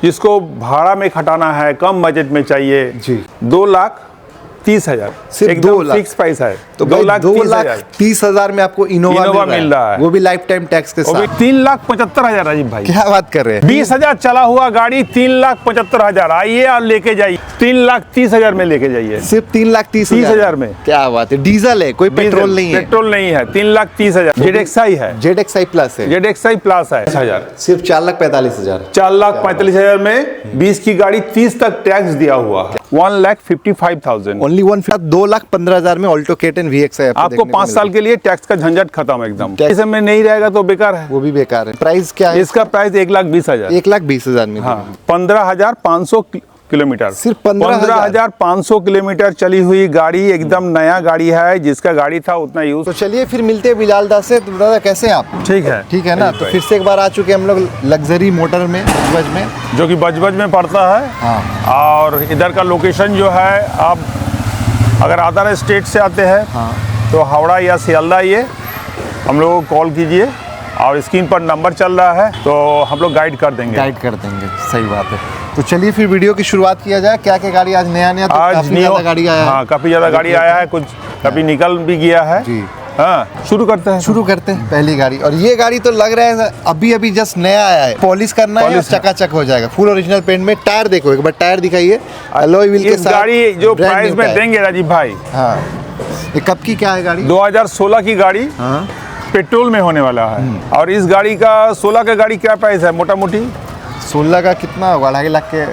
जिसको भाड़ा में खटाना है, कम बजट में चाहिए जी, 2,30,000 सिर्फ एकदम 2 लाख फिक्स प्राइस है। तो 2,30,000 में आपको इनोवा मिल रहा है, वो भी लाइफ टाइम टैक्स के वो भी साथ। 3,75,000 राजीव भाई। क्या बात कर रहे हैं, 20,000 चला हुआ गाड़ी 3,75,000। आइए और लेके जाइए, 3,30,000 में लेके जाइए, सिर्फ 3,30,000 में। क्या बात है, डीजल है, कोई पेट्रोल नहीं है। पेट्रोल नहीं है, 3,30,000। ZXi है, ZXi प्लस है, ZXi प्लस है। सिर्फ 4,45,000। 4,45,000 में 20 की गाड़ी 30 तक टैक्स दिया हुआ है। 1,55,000 ओनली 2,15,000 में ऑल्टो K10 VXi आपको 5 साल के लिए टैक्स का झंझट खत्म एकदम। इस में नहीं रहेगा तो बेकार है, वो भी बेकार है। प्राइस क्या है इसका? प्राइस 1,20,000। 1,20,000 में। हाँ, 15,500 किलोमीटर, सिर्फ 15,500 किलोमीटर चली हुई गाड़ी, एकदम नया गाड़ी है। जिसका गाड़ी था उतना यूज। तो चलिए फिर मिलते हैं बिलाल दास से। तो दादा कैसे हैं आप? ठीक है, ठीक है ना। तो फिर से एक बार आ चुके हैं हम लोग लग्जरी मोटर में, बजबज में, जो कि बजबज में पड़ता है। हाँ। और इधर का लोकेशन जो है, आप अगर अदर स्टेट से आते हैं तो हावड़ा या सियालदा ये हम लोगों को कॉल कीजिए, और स्क्रीन पर नंबर चल रहा है, तो हम लोग गाइड कर देंगे। सही बात है। तो चलिए फिर वीडियो की शुरुआत किया जाए। क्या क्या गाड़ी आज नया तो आज काफी ज़्यादा गाड़ी आया है। हाँ, काफ़ी ज़्यादा गाड़ी आया है, कुछ कभी निकल भी गया है जी। हाँ, शुरू करते हैं पहली गाड़ी। और ये गाड़ी तो लग रहा है अभी जस्ट नया आया है, पॉलिश करना है, चकाचक हो जाएगा, फुल ओरिजिनल पेंट में। टायर देखो एक बार, टायर दिखाइए अलॉय व्हील के साथ। गाड़ी जो प्राइस में देंगे राजीव भाई, हाँ, ये कब की क्या है गाड़ी? 2016 की गाड़ी, हाँ, पेट्रोल में होने वाला है। और इस गाड़ी का 16 का गाड़ी क्या प्राइस है मोटा मोटी? 16 का कितना होगा? 2.5 लाख के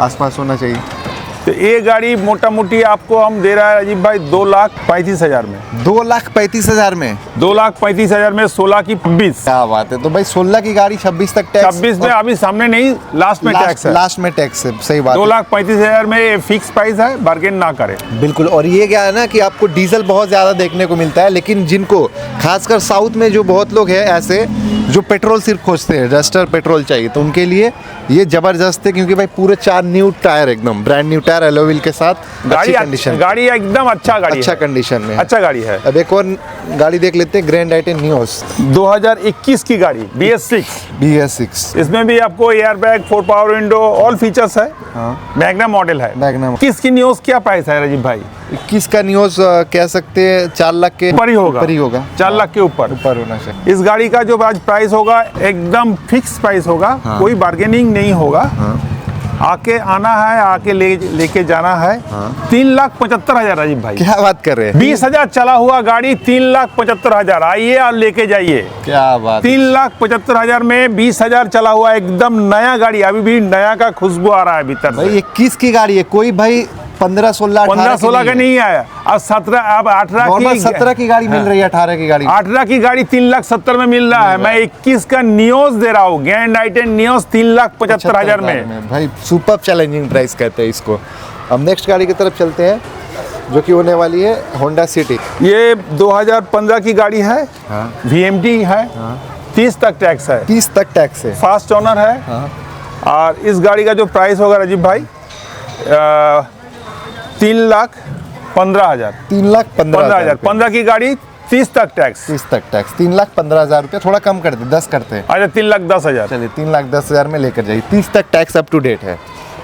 आसपास होना चाहिए। तो ये गाड़ी मोटा मोटी आपको हम दे रहा है राजीव भाई 2,35,000 में। 2,35,000 में? 2,35,000 में 16 की 26। क्या बात है। तो भाई 16 की गाड़ी 26 तक टैक्स। 26 में अभी सामने नहीं, लास्ट में टैक्स है। लास्ट में टैक्स है, सही बात है। 2,35,000 में फिक्स प्राइस है, बार्गेन ना करे। बिल्कुल। और ये क्या है ना कि आपको डीजल बहुत ज़्यादा देखने को मिलता है, लेकिन जिनको खासकर साउथ में जो बहुत लोग हैं ऐसे जो पेट्रोल सिर्फ खोजते हैं, रजिस्टर पेट्रोल चाहिए, तो उनके लिए ये ज़बरदस्त है। क्योंकि भाई पूरे 4 न्यू टायर, एकदम brand new tyre alloy wheel के साथ, अच्छी कंडीशन। गाड़ी एकदम अच्छा कंडीशन में, अच्छा गाड़ी है। अब एक और गाड़ी देख लेते हैं, ग्रैंड आई-10 नियोस 2021 की गाड़ी, BS6। इसमें भी आपको air bag, 4 power window, all features है। मैग्ना मॉडल है। मैग्ना। किसकी नियोस क्या प्राइस है राजीव भाई? 21 का नियोस कह सकते हैं 4 लाख के ऊपर ही होगा। 4 लाख के ऊपर होना चाहिए। इस गाड़ी का जो आज प्राइस होगा एकदम फिक्स प्राइस होगा। कोई बार्गेनिंग नहीं होगा। आके आना है, आके लेके जाना है। 3,75,000 राजीव भाई। क्या बात कर रहे हैं, 20,000 चला हुआ गाड़ी 3,75,000। आइए और लेके जाइए। क्या बात। 3,75,000 में 20,000 चला हुआ एकदम नया गाड़ी, अभी भी नया का खुशबू आ रहा है भीतर भाई। 21 की गाड़ी है, कोई भाई 15-16 का नहीं आया। अब 17, अब 17 की गाड़ी मिल रही है, 18 की गाड़ी। 18 की गाड़ी 3,70,000 में मिल रहा है। मैं 21 का नियोस दे रहा हूँ, ग्रैंड आई-10 नियोस 3,75,000 में। भाई सुपर चैलेंजिंग प्राइस कहते हैं इसको। अब नेक्स्ट गाड़ी की तरफ चलते हैं, जो कि होने वाली है होंडा सिटी। ये 2015 की गाड़ी है। VMT है। 30 तक टैक्स है। 30 तक टैक्स है। फास्ट ओनर है। और इस गाड़ी का जो प्राइस होगा राजीव भाई 3,15,000। 3,15,000। 15 की गाड़ी 30 तक टैक्स। 30 तक टैक्स, 3,15,000 रुपये। थोड़ा कम कर दे, 10 करते हैं। अच्छा, 3,10,000। चलिए 3,10,000 में लेकर जाइए। 30 तक टैक्स अप टू डेट है।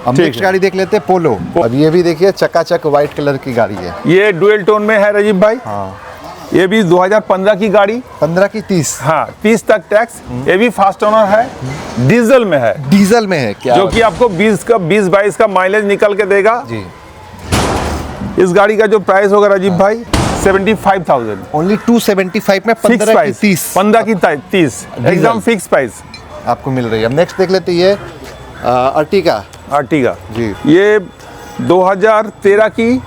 अब नेक्स्ट गाड़ी देख लेते हैं, पोलो। अब ये भी देखिए चकाचक व्हाइट कलर की गाड़ी है। ये डुअल टोन में है राजीव भाई। ये भी 2015 की गाड़ी। 15 की 30। हाँ, 30 तक टैक्स। ये भी फास्ट ओनर है, डीजल में है। डीजल में है क्या? जो कि आपको 20-22 का माइलेज निकल के देगा जी। इस गाड़ी का जो प्राइस होगा राजीव भाई 75,000। ओनली 275 में 15 की 30। 15 की 30 एकदम फिक्स प्राइस आपको मिल रही है। अब नेक्स्ट देख लेते हैं, ये अर्टिगा जी। ये 2013 की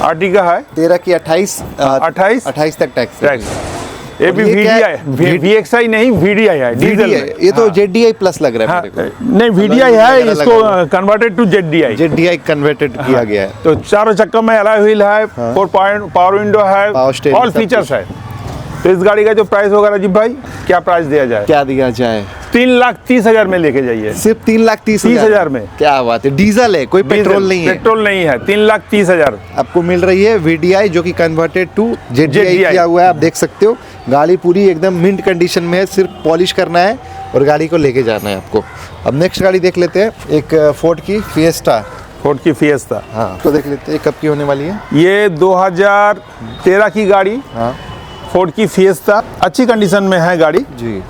अर्टिगा है। 13 की 28 तक टैक्स। ये भी VXi नहीं, VDI है, डीजल। ये तो ZDI प्लस लग रहा है मेरे को। नहीं, VDI है, इसको कन्वर्टेड टू ZDI कन्वर्टेड किया गया है। तो चारों चक्कर में अलॉय व्हील है, 4 पावर विंडो है, ऑल फीचर्स है। तो इस गाड़ी का जो प्राइस होगा राजीव भाई, क्या प्राइस दिया जाए? 3,30,000 में लेके जाइए। सिर्फ 3,30,000 में। क्या बात है, डीजल है, कोई पेट्रोल नहीं है। पेट्रोल नहीं है। 3,30,000 आपको मिल रही है। VDI जो कि कन्वर्टेड टू ZDI किया हुआ है, आप देख सकते हो। गाड़ी पूरी एकदम मिंट कंडीशन में है, सिर्फ पॉलिश करना है और गाड़ी को लेके जाना है आपको। अब नेक्स्ट गाड़ी देख लेते हैं, एक फोर्ड की फिएस्टा। फोर्ड की फिएस्टा, हाँ, तो देख लेते हैं कब की होने वाली है। ये 2013 की गाड़ी, हाँ फोर्ड की फिएस्टा, अच्छी कंडीशन में है गाड़ी जी।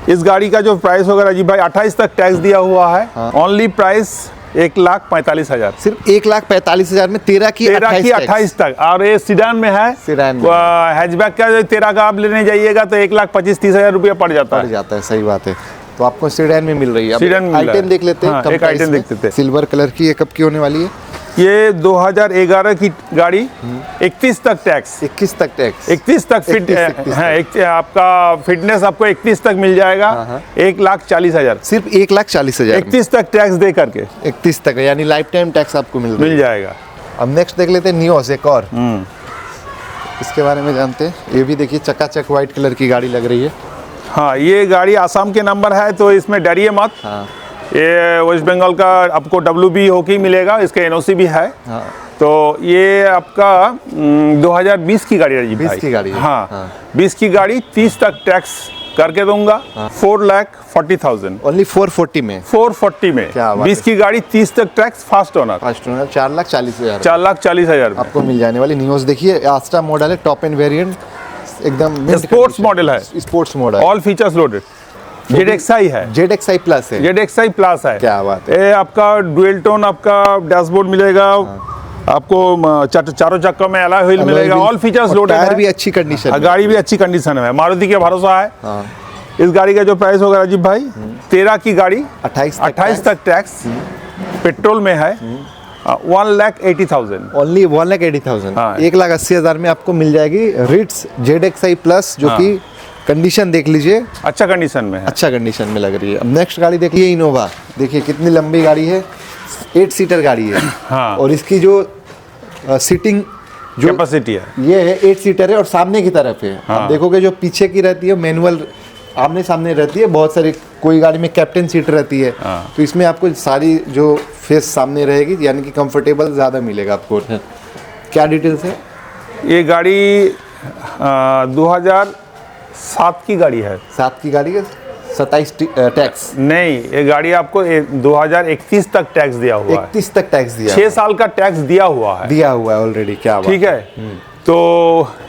इस गाड़ी का जो प्राइस होगा राजीव भाई 28 तक टैक्स दिया हुआ है। ओनली प्राइस 1,45,000, सिर्फ 1,45,000 में 13 की 28 तक। और ये सीडान में है, सीडान में। हैचबैक का जो 13 का आप लेने जाइएगा तो 1,25,30,000 रुपया पड़ जाता है। सही बात है। तो आपको सीडान में मिल रही है। सीडान में आइटम देख लेते हैं। हाँ, कम एक प्राइस आइटम में। देख लेते हैं। सिल्वर कलर की, ये कब की होने वाली है। ये 2011 की गाड़ी, 31 तक टैक्स, 21 तक टैक्स, 31 तक फिट 31 है। आपका फिटनेस आपको 31 तक मिल जाएगा। 1,40,000, सिर्फ 1,40,000, 31 तक टैक्स दे करके 31 तक, यानी लाइफ टाइम टैक्स आपको मिल जाएगा। अब नेक्स्ट देख लेते हैं नियोस, एक और इसके बारे में जानते हैं। ये भी देखिए चकाचक व्हाइट कलर की गाड़ी लग रही है। हाँ, ये गाड़ी आसाम के नंबर है तो इसमें डरिए मत। हाँ। ये वेस्ट बंगाल का आपको WB होके ही मिलेगा, इसके NOC भी है। हाँ। तो ये आपका 2020 की गाड़ी है जी भाई। 20 की गाड़ी है। हाँ, 20 की गाड़ी, 30 तक टैक्स करके दूंगा। 4,40,000, ओनली 440 में। 440 में क्या बात 20 की गाड़ी, 30 तक टैक्स, फास्ट ओनर, 4,40,000 4,40,000 में आपको मिल जाने वाली नियोस। देखिए आस्ट्रा मॉडल है, टॉप एंड वेरिएंट, एकदम स्पोर्ट्स मॉडल है, sports model, all features loaded. ZXi है, ZXi प्लस है, ZXi प्लस है। क्या बात है। ये आपका डुअल टोन आपका डैशबोर्ड मिलेगा। आपको चारों चक्का में अलॉय व्हील मिलेगा, ऑल फीचर्स लोडेड है। टायर भी अच्छी कंडीशन में, गाड़ी भी अच्छी कंडीशन में, मारुति के भरोसा है। हाँ। इस गाड़ी का जो प्राइस होगा राजीव भाई, 13 की गाड़ी, 28 तक टैक्स, पेट्रोल में है, 1,80,000, ओनली 1,80,000, हाँ। 1,80,000 में आपको मिल जाएगी रिट्स ZXi प्लस, जो हाँ। कि कंडीशन देख लीजिए अच्छा कंडीशन में है। अच्छा कंडीशन में लग रही है। अब नेक्स्ट गाड़ी देखिए इनोवा, देखिए कितनी लंबी गाड़ी है, 8 सीटर गाड़ी है। हाँ। और इसकी जो सीटिंग जो कैपेसिटी है, ये है 8 सीटर है और सामने की तरफ है। हाँ। आप देखोगे जो पीछे की रहती है मैनुअल आमने सामने रहती है, बहुत सारी, कोई गाड़ी में कैप्टन सीट रहती है। हाँ। तो इसमें आपको सारी जो फेस सामने रहेगी, यानी कि कंफर्टेबल ज़्यादा मिलेगा आपको। क्या डिटेल्स है। ये गाड़ी 2007 की गाड़ी है। 7 की गाड़ी है, 27 टैक्स नहीं, ये गाड़ी आपको 2031 तक टैक्स दिया हुआ है। 31 तक टैक्स दिया 6 साल का टैक्स दिया हुआ है ऑलरेडी। क्या बात ठीक है। तो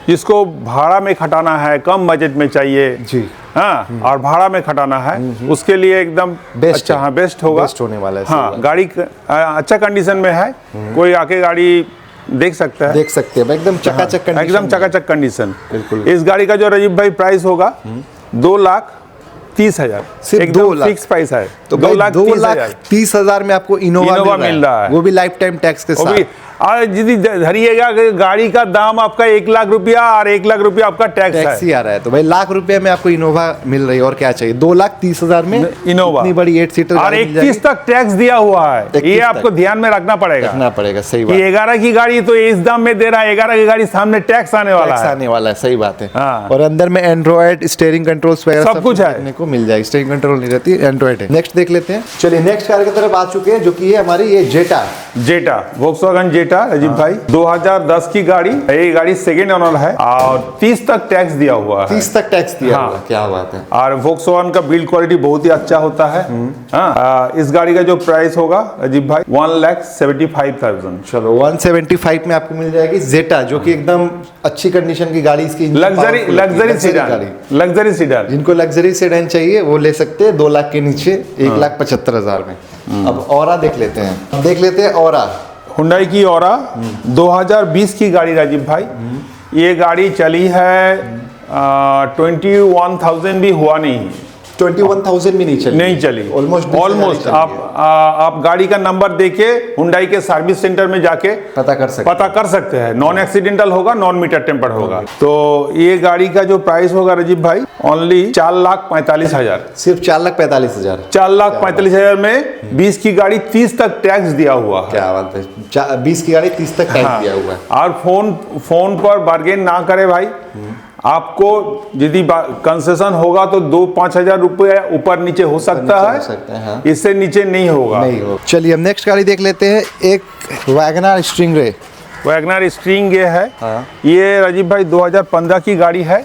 जिसको भाड़ा में खटाना है, कम बजट में चाहिए जी, हाँ, और भाड़ा में खटाना है, उसके लिए एकदम बेस्ट अच्छा, हाँ, बेस्ट होगा, बेस्ट होने वाला है। हाँ, गाड़ी अच्छा कंडीशन में है, कोई आके गाड़ी देख सकता है, देख सकते हैं एकदम चकाचक कंडीशन, एकदम चकाचक कंडीशन। बिल्कुल। इस गाड़ी का जो राजीव भाई प्राइस होगा 2,30,000, सिर्फ एकदम 2 लाख फिक्स प्राइस है। तो 2,30,000 में आपको इनोवा मिल रहा है, वो भी लाइफ टाइम टैक्स के साथ। और यदि धरिएगा कि गाड़ी का दाम आपका 1,00,000 रुपया और 1,00,000 रुपया आपका टैक्स ही आ रहा है, तो भाई लाख रुपए में आपको इनोवा मिल रही है, और क्या चाहिए। 2,30,000 में इनोवा, इतनी बड़ी 8 सीटर और 31 तक टैक्स दिया हुआ है। ये आपको ध्यान में रखना पड़ेगा, सही बात। 11 की गाड़ी तो इस दाम में दे रहा है, 11 की गाड़ी सामने टैक्स आने वाला है, सही बात है। हाँ। और अंदर में एंड्रॉइड स्टीयरिंग कंट्रोल्स वगैरह सब कुछ है, देखने को मिल जाएगी। स्टीयरिंग कंट्रोल नहीं रहती, एंड्रॉइड है। नेक्स्ट देख लेते हैं। चलिए नेक्स्ट कार की तरफ आ चुके हैं, जो कि है हमारी ये जेटा, वोक्सवैगन जेटा राजीव भाई, 2010 की गाड़ी। ये गाड़ी सेकेंड ओनर है और 30 तक टैक्स दिया हुआ है। 30 तक टैक्स दिया हाँ। हुआ है, क्या बात है। और वोक्सवैगन का बिल्ड क्वालिटी बहुत ही अच्छा होता है। हाँ, इस गाड़ी का जो प्राइस होगा राजीव भाई 1,75,000। चलो 175 में आपको मिल जाएगी जेटा, जो कि एकदम अच्छी कंडीशन की गाड़ी, इसकी लग्जरी सीडान। जिनको लग्जरी सेडान चाहिए वो ले सकते हैं 2 लाख के नीचे, 1,75,000 में। अब ऑरा देख लेते हैं। ऑरा, हुंडई की ऑरा 2020 की गाड़ी राजीव भाई। ये गाड़ी चली है 21,000 भी हुआ नहीं, 21,000 भी नहीं चली, ऑलमोस्ट आप गाड़ी का नंबर देके हुंडई के सर्विस सेंटर में जाके पता कर सकते हैं। नॉन एक्सीडेंटल होगा, नॉन मीटर टेम्पर होगा। तो ये गाड़ी का जो प्राइस होगा राजीव भाई ओनली 4,45,000, सिर्फ 4,45,000। 4,45,000 में 20 की गाड़ी 30 तक टैक्स दिया हुआ है। क्या बात है, 20 की गाड़ी 30 तक टैक्स दिया हुआ है। और फोन पर बार्गेन ना करे भाई, आपको यदि कंसेशन होगा तो 2-5,000 रुपये ऊपर नीचे हो सकता है, हाँ। इससे नीचे नहीं होगा। चलिए हम नेक्स्ट गाड़ी देख लेते हैं, एक वैगनर स्टिंगरे। वैगनर स्टिंगरे है। हाँ। ये राजीव भाई 2015 की गाड़ी है,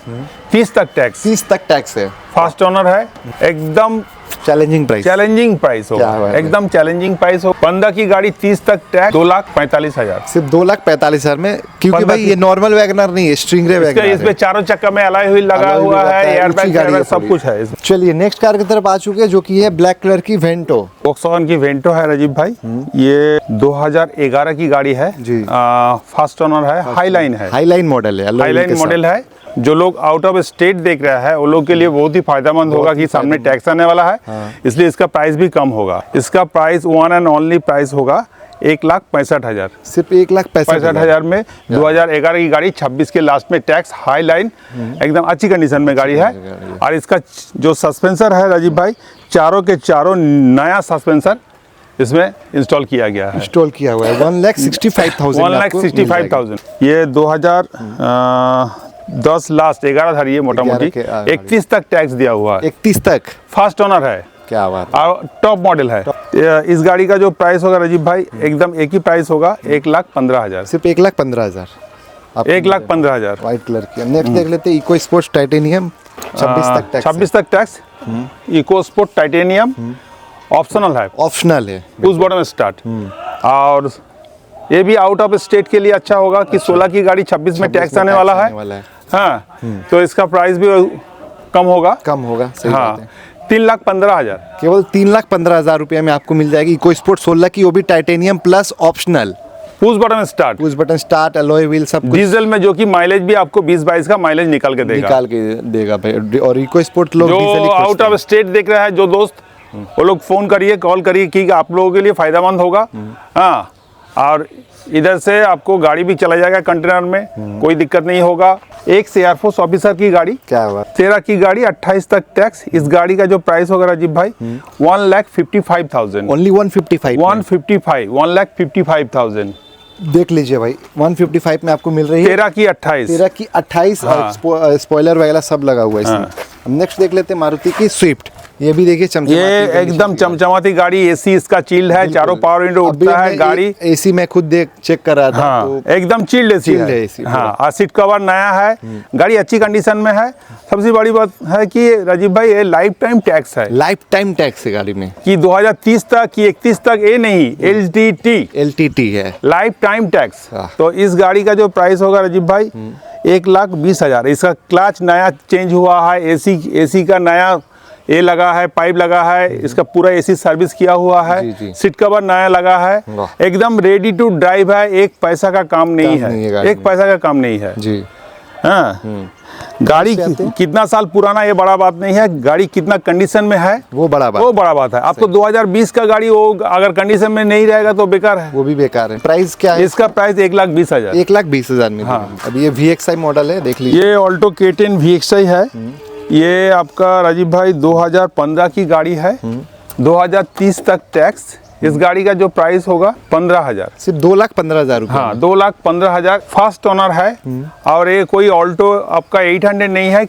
30 तक टैक्स। 30 तक टैक्स है। फास्ट ओनर है, एकदम चैलेंजिंग प्राइस। चैलेंजिंग प्राइस क्या होगा, बात है। एकदम चैलेंजिंग प्राइस हो। 15 की गाड़ी 30 तक टैक्स 2,45,000। सिर्फ 2,45,000 में, क्योंकि 15 भाई ये नॉर्मल वैगनर नहीं है, स्ट्रिंगरे वैगनर इसमें है। चारों चक्का में अलॉय व्हील लगा अलॉय व्हील हुआ रहता है, है, ऊंची एयरबैग गाड़ी है सब थोड़ी। कुछ है इसमें। चलिए नेक्स्ट कार की तरफ आ चुके हैं, जो कि है ब्लैक कलर की वेंटो। वोक्सवैगन की वेंटो है राजीव भाई, ये 2011 की गाड़ी है जी। फास्ट ओनर है, हाईलाइन है, हाईलाइन मॉडल है, alloy wheel हाईलाइन के साथ। मॉडल है। जो लोग आउट ऑफ स्टेट देख रहा है वो लोग के लिए बहुत ही फायदेमंद होगा कि सामने टैक्स आने वाला है, इसलिए इसका प्राइस भी कम होगा। इसका price one and only price होगा 1,65,000। सिर्फ 1,65,000 में 2011 की गाड़ी, 26 के लास्ट में टैक्स, हाई लाइन, एकदम अच्छी कंडीशन में गाड़ी है। और इसका जो सस्पेंसर है राजीव भाई, चारों के चारों नया सस्पेंसर इसमें इंस्टॉल किया गया है। इंस्टॉल किया हुआ है। 1,65,000 1,65,000। ये 2010 लास्ट 11 धारी है मोटा मोटी, 31 तक टैक्स दिया हुआ है। 31 तक। फास्ट ओनर है, क्या बात है। और टॉप मॉडल है। इस गाड़ी का जो प्राइस होगा राजीव भाई, एकदम एक ही प्राइस होगा, 1,15,000। सिर्फ 1,15,000। 1,15,000 व्हाइट कलर की। नेक्स्ट देख लेते हैं इको स्पोर्ट्स टाइटेनियम, 26 तक टैक्स। 26 तक tax, eco sport titanium, optional है, ऑप्शनल है। उस बॉटम स्टार्ट। और ये भी आउट ऑफ स्टेट के लिए अच्छा होगा कि 16 की गाड़ी 26 में टैक्स आने वाला है। हाँ, तो इसका प्राइस भी कम होगा। कम होगा, सही बात है। 3,15,000। केवल 3,15,000 रुपये में आपको मिल जाएगी इको स्पोर्ट 16 की, वो भी titanium plus optional. Push button start, push button start, alloy wheel सब कुछ। डीजल में, जो कि माइलेज भी आपको 20-22 का माइलेज निकाल के देगा। निकाल के देगा भाई। और इको स्पोर्ट लोग डीजल जो ही आउट खोजते ऑफ स्टेट देख रहा है जो दोस्त, वो लोग फोन करिए, कॉल करिए कि आप लोगों के लिए फायदेमंद होगा। हाँ, और इधर से आपको गाड़ी भी चला जाएगा कंटेनर में, कोई दिक्कत नहीं होगा। एक से एयरफोर्स ऑफिसर की गाड़ी, क्या बात। 13 की गाड़ी, 28 तक टैक्स। इस गाड़ी का जो प्राइस होगा राजीव भाई, 1,55,000। ओनली 155। 1,55,000। देख लीजिए भाई, 155 में आपको मिल रही है। 13 की 28। 13 की 28 और स्पॉइलर वगैरह सब लगा हुआ है इसमें। हम नेक्स्ट देख लेते हैं मारुति की स्विफ्ट। ये भी देखिए चमचमाती, ये एकदम चमचमाती गाड़ी, एसी इसका चिल्ड है, चारों पावर विंडो उठता है गाड़ी। एसी में खुद देख चेक कर रहा था। हाँ, तो एकदम चिल्ड एसी है। एसी हाँ, और सीट कवर नया है, गाड़ी अच्छी कंडीशन में है। सबसे बड़ी बात है कि राजीव भाई, ये लाइफ टाइम टैक्स है। लाइफ टाइम टैक्स है गाड़ी में, कि 2030 तक कि 31 तक, ये नहीं, LTT है, लाइफ टाइम टैक्स। हाँ। तो इस गाड़ी का जो प्राइस होगा राजीव भाई, 1,20,000। इसका क्लच नया चेंज हुआ है, एसी का नया ये लगा है, पाइप लगा है, इसका पूरा एसी सर्विस किया हुआ है, जी। सीट कवर नया लगा है, एकदम रेडी टू ड्राइव है। एक पैसा का काम नहीं है, एक पैसा का काम नहीं है जी। हाँ, गाड़ी कितना साल पुराना ये बड़ा बात नहीं है, गाड़ी कितना कंडीशन में है वो बड़ा बात है। आपको 2020 का गाड़ी वो अगर कंडीशन में नहीं रहेगा तो बेकार है, वो भी बेकार है। प्राइस क्या है इसका? प्राइस 1,20,000। 1,20,000 में। हाँ। अब ये VXI मॉडल है, देख लीजिए। ये ऑल्टो K10 VXI है। ये आपका राजीव भाई 2015 की गाड़ी है, 2030 तक टैक्स। इस गाड़ी का जो प्राइस होगा 15,000। सिर्फ 2,15,000 रुपये। हाँ, 2,15,000। फास्ट ओनर है, और ये कोई ऑल्टो आपका 800 नहीं है,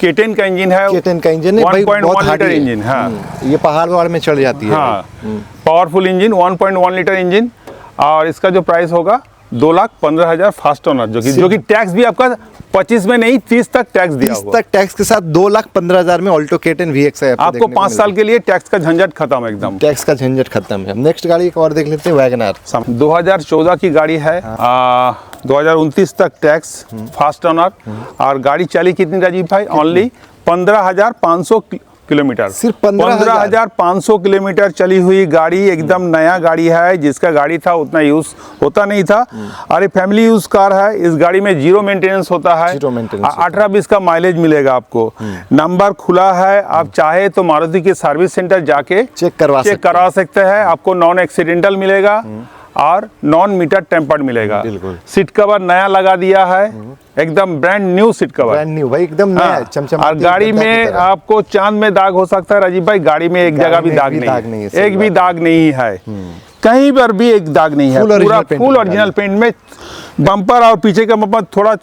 K10 का इंजन है। K10 का इंजन है भाई, बहुत 1.1 हार्डी लीटर है। इंजन। हाँ, ये पहाड़ वहाड़ में चढ़ जाती है। हाँ, पावरफुल इंजन, 1.1 लीटर इंजन। और इसका जो प्राइस होगा 2,15,000 फास्ट ओनर, जो कि टैक्स भी आपका 25 में नहीं, 30 तक टैक्स दिया 30 हुआ। तक टैक्स के साथ 2,15,000 में ऑल्टो K10 VXI आपको 5 साल के लिए टैक्स का झंझट खत्म, एकदम टैक्स का झंझट खत्म है। नेक्स्ट गाड़ी एक और देख लेते हैं, वैगनआर। 2014 की गाड़ी है, 2029 तक टैक्स, फास्ट ओनर। और गाड़ी चली कितनी राजीव भाई? Only 15,500 kilometre. सिर्फ 15,500 किलोमीटर चली हुई गाड़ी, एकदम नया गाड़ी है। जिसका गाड़ी था उतना यूज होता नहीं था, और ये फैमिली यूज कार है। इस गाड़ी में जीरो मेंटेनेंस होता है, 18-20 का माइलेज मिलेगा आपको। नंबर खुला है, आप चाहे तो मारुति के सर्विस सेंटर जाके चेक करवा सकते हैं। आपको नॉन एक्सीडेंटल मिलेगा और नॉन मीटर टेम्पर्ड मिलेगा। सीट कवर नया लगा दिया है, एकदम brand new seat cover, brand new भाई, एकदम नया, चमचमाती। और गाड़ी में आपको चांद में दाग हो सकता है राजीव भाई, गाड़ी में एक जगह भी दाग नहीं है, एक भी दाग नहीं है, कहीं पर भी एक दाग नहीं है। पूरा फुल ओरिजिनल पेंट में। बम्पर और पीछे का बम्पर थोड़ा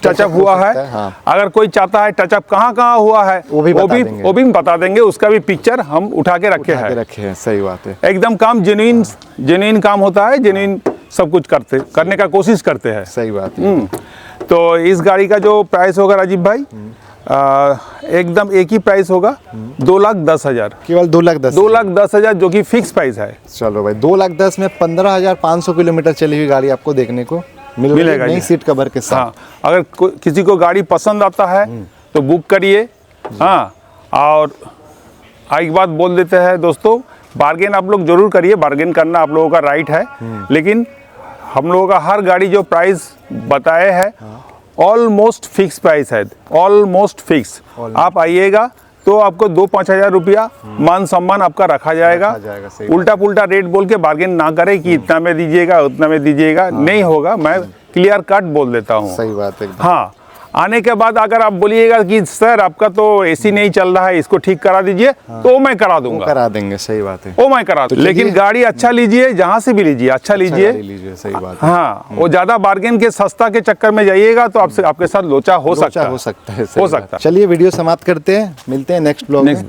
टचअप हुआ है। हाँ। अगर कोई चाहता है टचअप कहाँ हुआ है, वो भी बता देंगे। उसका भी पिक्चर हम उठा के रखे हैं। सही बात है। एकदम काम जेन्युइन काम होता है, जेन्युइन सब कुछ करने का कोशिश करते हैं। सही बात है। तो इस गाड़ी का जो प्राइस होगा राजीव भाई, एकदम एक ही प्राइस होगा, 2,10,000। केवल 2,10,000। 2,10,000 जो कि फिक्स प्राइस है। चलो भाई, 2,10,000 में 15,500 किलोमीटर चली हुई गाड़ी आपको देखने को मिलेगा, नई सीट कवर के साथ। हाँ, अगर किसी को गाड़ी पसंद आता है तो बुक करिए। हाँ, और एक बात बोल देते हैं दोस्तों, बार्गेन आप लोग जरूर करिए, बार्गेन करना आप लोगों का राइट है, लेकिन हम लोगों का हर गाड़ी जो प्राइस बताए हैं ऑलमोस्ट फिक्स प्राइस है, ऑलमोस्ट फिक्स। आप आइएगा तो आपको 2-5 हज़ार रुपया मान सम्मान आपका रखा जाएगा। उल्टा पुल्टा रेट बोल के बार्गेन ना करें कि इतना में दीजिएगा उतना में दीजिएगा, नहीं होगा। मैं क्लियर कट बोल देता हूँ। सही बात है। हाँ, आने के बाद अगर आप बोलिएगा कि सर आपका तो एसी नहीं चल रहा है, इसको ठीक करा दीजिए, तो मैं करा दूंगा, करा देंगे। सही बात है, वो मैं करा दूंगा। लेकिन गाड़ी अच्छा लीजिए, जहां से भी लीजिए अच्छा लीजिए। सही बात है। हाँ, वो ज्यादा बार्गेन के सस्ता के चक्कर में जाइएगा तो आपसे आपके साथ लोचा हो सकता है। चलिए वीडियो समाप्त करते हैं, मिलते हैं नेक्स्ट ब्लॉग में।